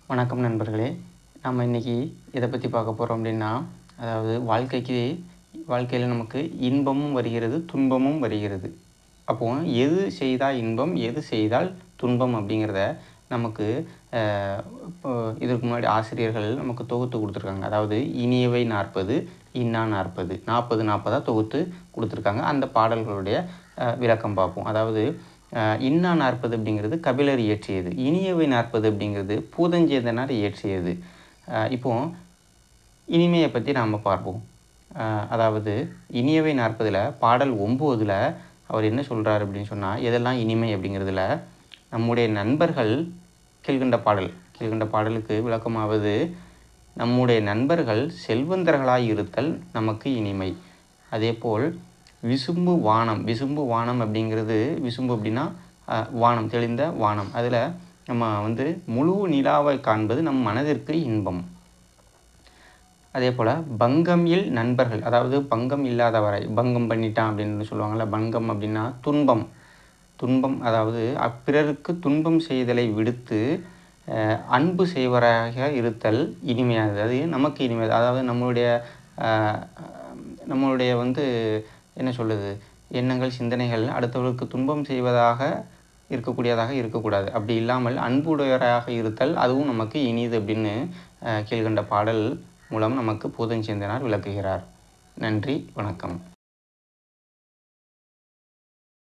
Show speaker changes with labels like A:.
A: வணக்கம் நண்பர்களே. நம்ம இன்றைக்கி எதை பற்றி பார்க்க போகிறோம் அப்படின்னா, அதாவது வாழ்க்கையில் நமக்கு இன்பமும் வருகிறது, துன்பமும் வருகிறது. அப்போது எது செய்தால் இன்பம், எது செய்தால் துன்பம் அப்படிங்கிறத நமக்கு இப்போ இதற்கு முன்னாடி ஆசிரியர்கள் நமக்கு தொகுத்து கொடுத்துருக்காங்க. அதாவது இனியவை 40, இன்னா 40, 40 தொகுத்து கொடுத்துருக்காங்க. அந்த பாடல்களுடைய விளக்கம் பார்ப்போம். அதாவது இன்னா 40 அப்படிங்கிறது கபிலர் இயற்றியது. இனியவை 40 அப்படிங்கிறது பூதஞ்சேந்தனார் இயற்றியது. இப்போது இனிமையை பற்றி நாம் பார்ப்போம். அதாவது இனியவை 40 பாடல் 9 அவர் என்ன சொல்கிறார் அப்படின்னு சொன்னால், எதெல்லாம் இனிமை அப்படிங்கிறதுல நம்முடைய நண்பர்கள் கீழ்கண்ட பாடலுக்கு விளக்கமாவது, நம்முடைய நண்பர்கள் செல்வந்தர்களாய் இருத்தல் நமக்கு இனிமை. அதேபோல் விசும்பு வானம் அப்படிங்கிறது, விசும்பு அப்படின்னா வானம், தெளிந்த வானம். அதில் நம்ம முழு நிலாவை காண்பது நம் மனதிற்கு இன்பம். அதே போல் பங்கம் இல் நண்பர்கள், அதாவது பங்கம் இல்லாத வரை, பங்கம் பண்ணிட்டான் அப்படின்னு சொல்லுவாங்கள்ல. பங்கம் அப்படின்னா துன்பம், அதாவது பிறருக்கு துன்பம் செய்தலை விடுத்து அன்பு செய்வராக இருத்தல் இனிமையானது. அது நமக்கு இனிமையாது. அதாவது நம்மளுடைய என்ன சொல்லுது, எண்ணங்கள், சிந்தனைகள் அடுத்தவர்களுக்கு துன்பம் செய்வதாக இருக்கக்கூடாது. அப்படி இல்லாமல் அன்புடையவராக இருத்தல், அதுவும் நமக்கு இனிது அப்படின்னு கீழ்கண்ட பாடல் மூலம் நமக்கு பூதஞ்சேந்தனார் விளக்குகிறார். நன்றி, வணக்கம்.